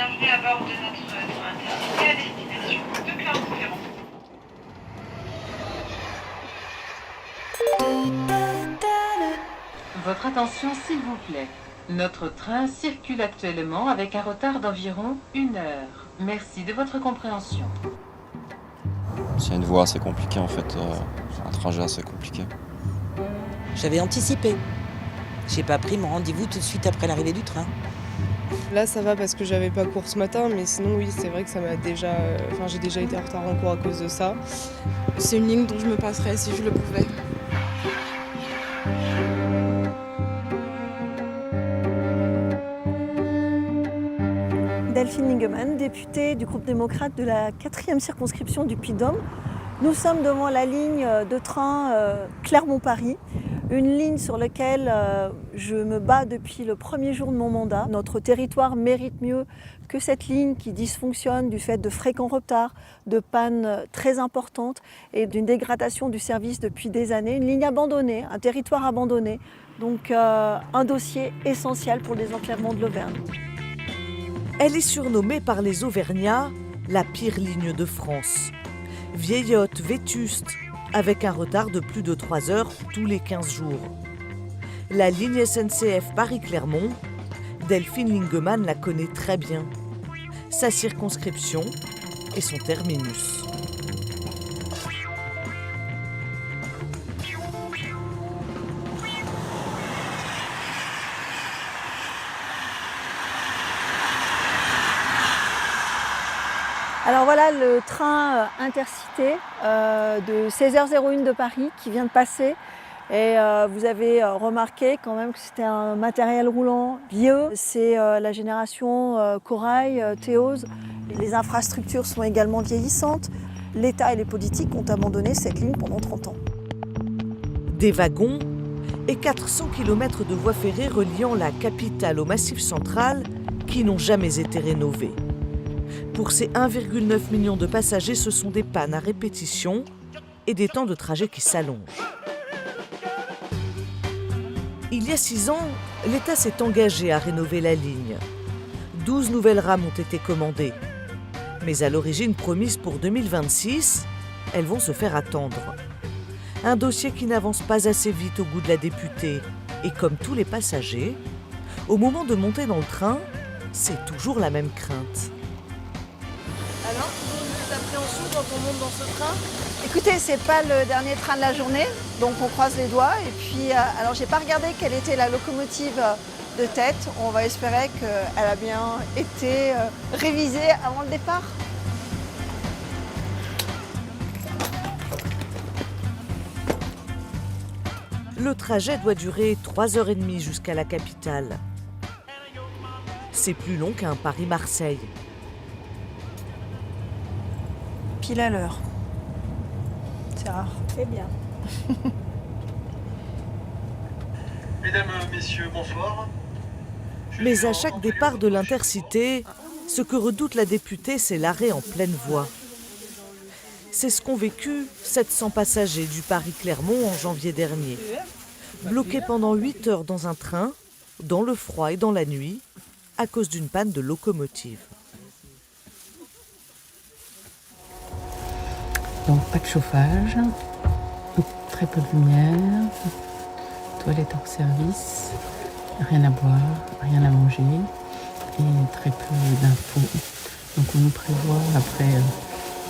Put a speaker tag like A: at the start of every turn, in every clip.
A: bienvenue à bord de notre train intercité à destination de Clermont-Ferrand.
B: Votre attention s'il vous plaît. Notre train circule actuellement avec un retard d'environ 1 heure. Merci de votre compréhension.
C: C'est une voie assez compliquée en fait, un trajet assez compliqué.
D: J'avais anticipé. J'ai pas pris mon rendez-vous tout de suite après l'arrivée du train.
E: Là ça va parce que j'avais pas cours ce matin, mais sinon oui c'est vrai que ça m'a déjà... j'ai déjà été en retard en cours à cause de ça.
F: C'est une ligne dont je me passerais si je le pouvais.
G: Delphine Lingemann, députée du groupe démocrate de la 4e circonscription du Puy-de-Dôme. Nous sommes devant la ligne de train Clermont-Paris, une ligne sur laquelle je me bats depuis le premier jour de mon mandat. Notre territoire mérite mieux que cette ligne qui dysfonctionne du fait de fréquents retards, de pannes très importantes et d'une dégradation du service depuis des années. Une ligne abandonnée, un territoire abandonné, donc un dossier essentiel pour le désenclavement de l'Auvergne.
H: Elle est surnommée par les Auvergnats la pire ligne de France. Vieillotte, vétuste, avec un retard de plus de 3 heures tous les 15 jours. La ligne SNCF Paris-Clermont, Delphine Lingemann la connaît très bien. Sa circonscription et son terminus.
G: Alors voilà le train intercité de 16h01 de Paris qui vient de passer. Et vous avez remarqué quand même que c'était un matériel roulant vieux. C'est la génération Corail, Théose. Les infrastructures sont également vieillissantes. L'État et les politiques ont abandonné cette ligne pendant 30 ans.
H: Des wagons et 400 km de voies ferrées reliant la capitale au Massif central qui n'ont jamais été rénovées. Pour ces 1,9 million de passagers, ce sont des pannes à répétition et des temps de trajet qui s'allongent. Il y a 6 ans, l'État s'est engagé à rénover la ligne. 12 nouvelles rames ont été commandées. Mais à l'origine promise pour 2026, elles vont se faire attendre. Un dossier qui n'avance pas assez vite au goût de la députée. Et comme tous les passagers, au moment de monter dans le train, c'est toujours la même crainte.
G: Alors, des appréhensions quand on monte dans ce train? Écoutez, c'est pas le dernier train de la journée, donc on croise les doigts. Et puis, alors j'ai pas regardé quelle était la locomotive de tête. On va espérer qu'elle a bien été révisée avant le départ.
H: Le trajet doit durer 3h30 jusqu'à la capitale. C'est plus long qu'un Paris-Marseille.
G: Pile à l'heure. C'est rare. C'est bien.
I: Mesdames, Messieurs, bonsoir.
H: Mais à chaque départ de l'Intercité, ce que redoute la députée, c'est l'arrêt en pleine voie. C'est ce qu'ont vécu 700 passagers du Paris-Clermont en janvier dernier. Bloqués pendant 8 heures dans un train, dans le froid et dans la nuit, à cause d'une panne de locomotive.
J: Donc pas de chauffage, très peu de lumière, toilette hors service, rien à boire, rien à manger et très peu d'infos. Donc on nous prévoit après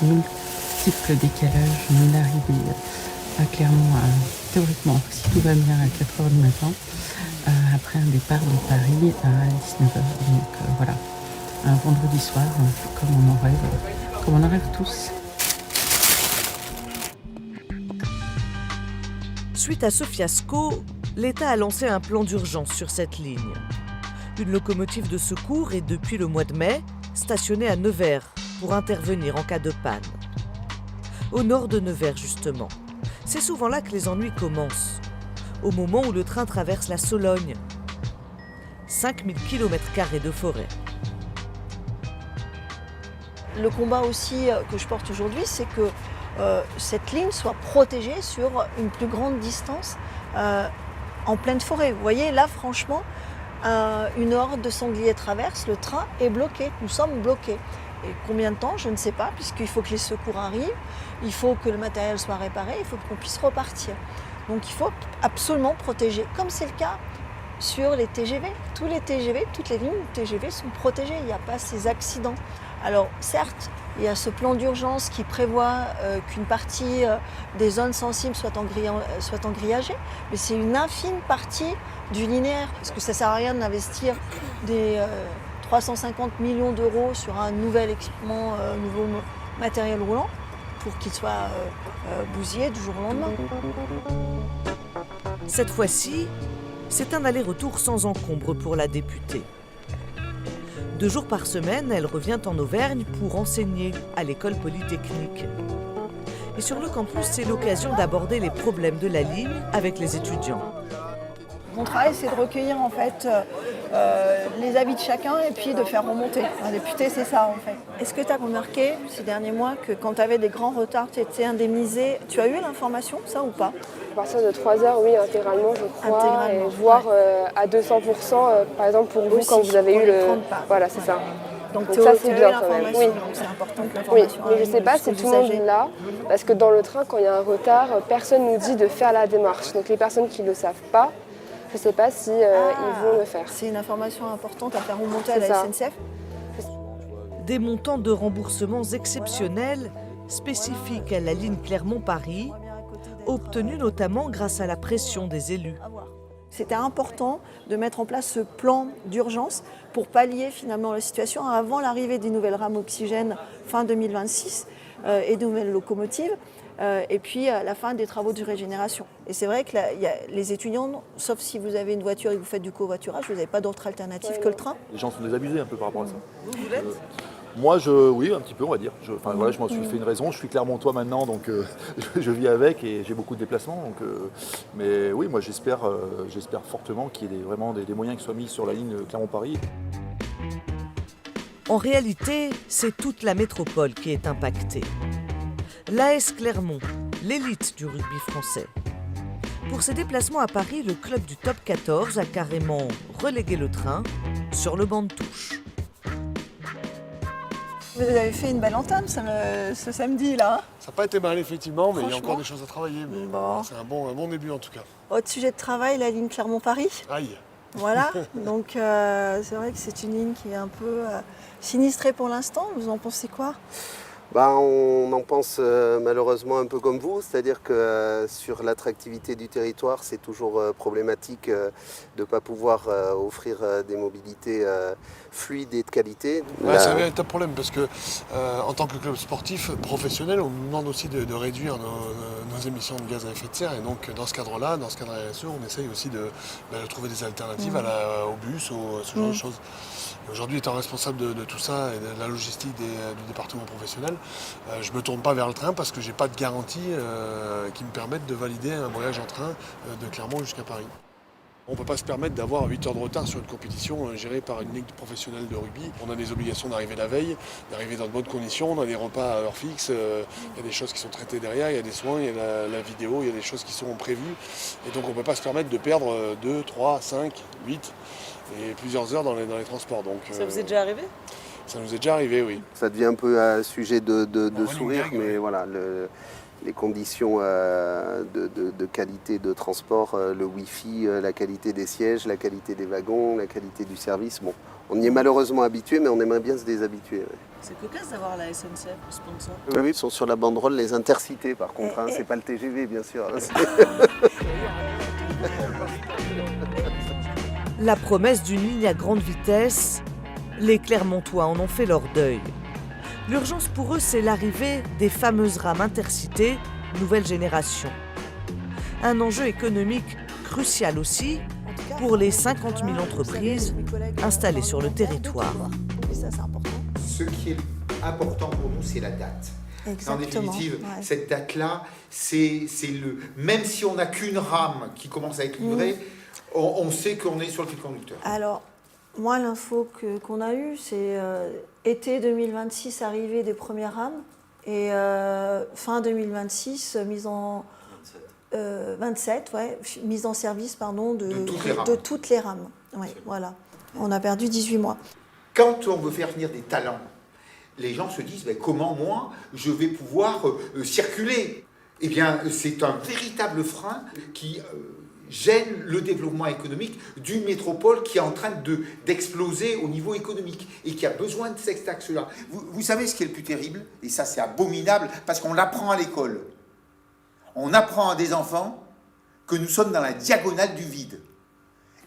J: multiples décalages, une arrivée à Clermont théoriquement, si tout va bien, à 4h du matin, après un départ de Paris à 19h. Donc voilà, un vendredi soir, comme on en rêve tous.
H: Suite à ce fiasco, l'État a lancé un plan d'urgence sur cette ligne. Une locomotive de secours est depuis le mois de mai stationnée à Nevers pour intervenir en cas de panne. Au nord de Nevers justement. C'est souvent là que les ennuis commencent, au moment où le train traverse la Sologne. 5000 km² de forêt.
G: Le combat aussi que je porte aujourd'hui, c'est que cette ligne soit protégée sur une plus grande distance en pleine forêt. Vous voyez, là, franchement, une horde de sangliers traverse, le train est bloqué, nous sommes bloqués. Et combien de temps, je ne sais pas, puisqu'il faut que les secours arrivent, il faut que le matériel soit réparé, il faut qu'on puisse repartir. Donc il faut absolument protéger, comme c'est le cas sur les TGV. Tous les TGV, toutes les lignes TGV sont protégées, il n'y a pas ces accidents. Alors certes, il y a ce plan d'urgence qui prévoit qu'une partie des zones sensibles soit engrillagée, mais c'est une infime partie du linéaire, parce que ça ne sert à rien d'investir des 350 millions d'euros sur un nouvel équipement, nouveau matériel roulant, pour qu'il soit bousillé du jour au lendemain.
H: Cette fois-ci, c'est un aller-retour sans encombre pour la députée. 2 jours par semaine, elle revient en Auvergne pour enseigner à l'école polytechnique. Et sur le campus, c'est l'occasion d'aborder les problèmes de la ligne avec les étudiants.
G: Mon travail, c'est de recueillir en fait les avis de chacun et puis de faire remonter. Un député, c'est ça en fait. Est-ce que tu as remarqué ces derniers mois que quand tu avais des grands retards, tu étais indemnisé? Tu as eu l'information, ça ou pas?
K: À partir de 3 heures, oui, intégralement, je crois, et voire à 200%, par exemple pour vous,
G: aussi,
K: quand vous avez eu le...
G: Voilà,
K: c'est ça.
G: Donc
K: ça, c'est bien quand même. Oui.
G: Donc c'est important que l'information
K: mais je ne sais pas si tout le monde l'a, parce que dans le train, quand il y a un retard, personne ne nous dit de faire la démarche. Donc les personnes qui ne le savent pas, je ne sais pas si ils vont le faire.
G: C'est une information importante à faire remonter à la SNCF.
H: Des montants de remboursements exceptionnels, spécifiques à la ligne Clermont-Paris, obtenus notamment grâce à la pression des élus.
G: C'était important de mettre en place ce plan d'urgence pour pallier finalement la situation avant l'arrivée des nouvelles rames oxygène fin 2026 et de nouvelles locomotives. Et puis la fin des travaux de régénération. Et c'est vrai que les étudiants, sauf si vous avez une voiture et que vous faites du covoiturage, vous n'avez pas d'autre alternative que le train.
L: Les gens sont désabusés un peu par rapport à ça.
H: Vous l'êtes ?
L: Moi, oui, un petit peu, on va dire. Voilà, je m'en suis fait une raison. Je suis Clermontois maintenant, donc je vis avec et j'ai beaucoup de déplacements. Donc, mais oui, moi, j'espère fortement qu'il y ait vraiment des moyens qui soient mis sur la ligne Clermont-Paris.
H: En réalité, c'est toute la métropole qui est impactée. L'AS Clermont, l'élite du rugby français. Pour ses déplacements à Paris, le club du top 14 a carrément relégué le train sur le banc de touche.
G: Vous avez fait une belle entame ce samedi là.
M: Ça n'a pas été mal effectivement, mais il y a encore des choses à travailler. Mais
G: bon.
M: C'est un bon début en tout cas.
G: Autre sujet de travail, la ligne Clermont-Paris.
M: Aïe.
G: Voilà, donc c'est vrai que c'est une ligne qui est un peu sinistrée pour l'instant. Vous en pensez quoi?
N: On en pense malheureusement un peu comme vous, c'est-à-dire que sur l'attractivité du territoire, c'est toujours problématique de ne pas pouvoir offrir des mobilités fluides et de qualité.
M: Ouais, c'est un véritable problème parce que en tant que club sportif professionnel, on nous demande aussi de réduire nos émissions de gaz à effet de serre. Et donc dans ce cadre-là, dans ce cadre RSE, on essaye aussi de trouver des alternatives au bus, ce genre de choses. Aujourd'hui, étant responsable de tout ça et de la logistique du département professionnel, je ne me tourne pas vers le train parce que je n'ai pas de garantie qui me permette de valider un voyage en train de Clermont jusqu'à Paris. On ne peut pas se permettre d'avoir 8 heures de retard sur une compétition gérée par une ligue professionnelle de rugby. On a des obligations d'arriver la veille, d'arriver dans de bonnes conditions, on a des repas à heure fixe, il y a des choses qui sont traitées derrière, il y a des soins, il y a la vidéo, il y a des choses qui sont prévues. Et donc on ne peut pas se permettre de perdre 2, 3, 5, 8 et plusieurs heures dans les transports. Donc,
H: ça vous est déjà arrivé ?
M: Ça nous est déjà arrivé, oui.
N: Ça devient un peu un sujet de sourire, mais voilà, les conditions de qualité de transport, le Wi-Fi, la qualité des sièges, la qualité des wagons, la qualité du service. Bon, on y est malheureusement habitué, mais on aimerait bien se déshabituer. Ouais.
H: C'est cocasse d'avoir la SNCF sponsor.
N: Oui, ils sont sur la banderole les intercités par contre, hein, c'est pas le TGV bien sûr.
H: La promesse d'une ligne à grande vitesse, les Clermontois en ont fait leur deuil. L'urgence pour eux, c'est l'arrivée des fameuses rames intercités, nouvelle génération. Un enjeu économique crucial aussi pour les 50 000 entreprises installées sur le territoire.
O: Ce qui est important pour nous, c'est la date.
G: Exactement.
O: En définitive, cette date-là, c'est même si on n'a qu'une rame qui commence à être livrée, on sait qu'on est sur le fil conducteur.
G: Alors, moi, l'info qu'on a eue, c'est été 2026, arrivée des premières rames, et fin 2026, mise en... 27, mise en service de toutes les rames. Oui, voilà. On a perdu 18 mois.
O: Quand on veut faire venir des talents, les gens se disent comment moi je vais pouvoir circuler. Eh bien, c'est un véritable frein qui gêne le développement économique d'une métropole qui est en train d'exploser au niveau économique et qui a besoin de cet axe-là.
P: Vous savez ce qui est le plus terrible? Et ça, c'est abominable, parce qu'on l'apprend à l'école. On apprend à des enfants que nous sommes dans la diagonale du vide.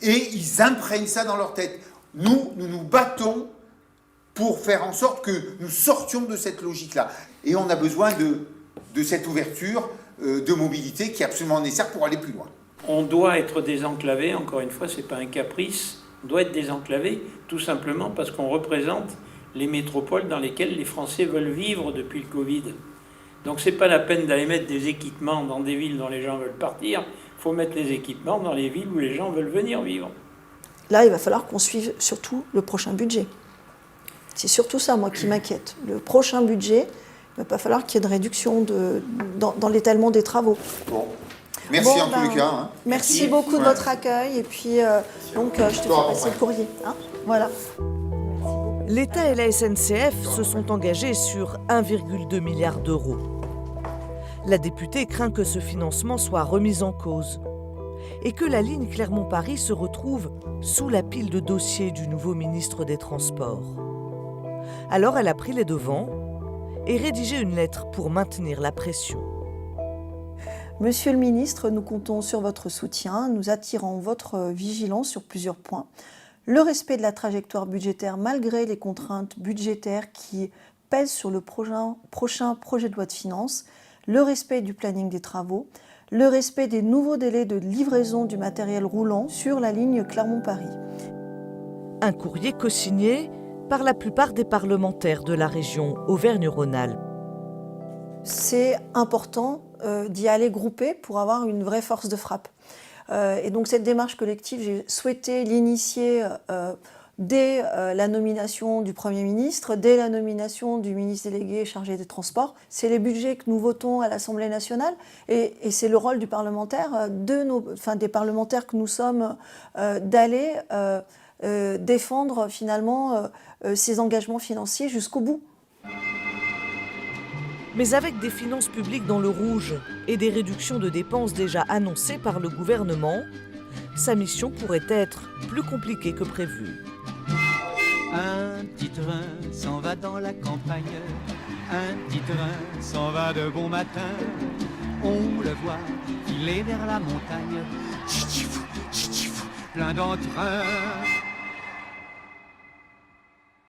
P: Et ils imprègnent ça dans leur tête. Nous nous battons pour faire en sorte que nous sortions de cette logique-là. Et on a besoin de cette ouverture de mobilité qui est absolument nécessaire pour aller plus loin.
Q: On doit être désenclavé, encore une fois, ce n'est pas un caprice, on doit être désenclavé tout simplement parce qu'on représente les métropoles dans lesquelles les Français veulent vivre depuis le Covid. Donc ce n'est pas la peine d'aller mettre des équipements dans des villes dont les gens veulent partir, il faut mettre les équipements dans les villes où les gens veulent venir vivre.
G: Là, il va falloir qu'on suive surtout le prochain budget. C'est surtout ça, moi, qui m'inquiète. Le prochain budget, il va pas falloir qu'il y ait de réduction dans l'étalement des travaux.
P: Bon. Merci en tous les cas. Hein.
G: Merci beaucoup de votre accueil. Et puis, je te fais passer le courrier. Hein, voilà.
H: L'État et la SNCF se sont engagés sur 1,2 milliard d'euros. La députée craint que ce financement soit remis en cause et que la ligne Clermont-Paris se retrouve sous la pile de dossiers du nouveau ministre des Transports. Alors elle a pris les devants et rédigé une lettre pour maintenir la pression.
G: Monsieur le ministre, nous comptons sur votre soutien. Nous attirons votre vigilance sur plusieurs points. Le respect de la trajectoire budgétaire malgré les contraintes budgétaires qui pèsent sur le prochain projet de loi de finances, le respect du planning des travaux, le respect des nouveaux délais de livraison du matériel roulant sur la ligne Clermont-Paris.
H: Un courrier co-signé par la plupart des parlementaires de la région Auvergne-Rhône-Alpes.
G: C'est important d'y aller groupé pour avoir une vraie force de frappe. Et donc cette démarche collective, j'ai souhaité l'initier dès la nomination du Premier ministre, dès la nomination du ministre délégué chargé des Transports. C'est les budgets que nous votons à l'Assemblée nationale et c'est le rôle du parlementaire, des parlementaires que nous sommes, d'aller défendre finalement ces engagements financiers jusqu'au bout.
H: Mais avec des finances publiques dans le rouge et des réductions de dépenses déjà annoncées par le gouvernement, sa mission pourrait être plus compliquée que prévu.
R: Un petit train s'en va dans la campagne, un petit train s'en va de bon matin. On le voit, il est vers la montagne, plein d'entrain.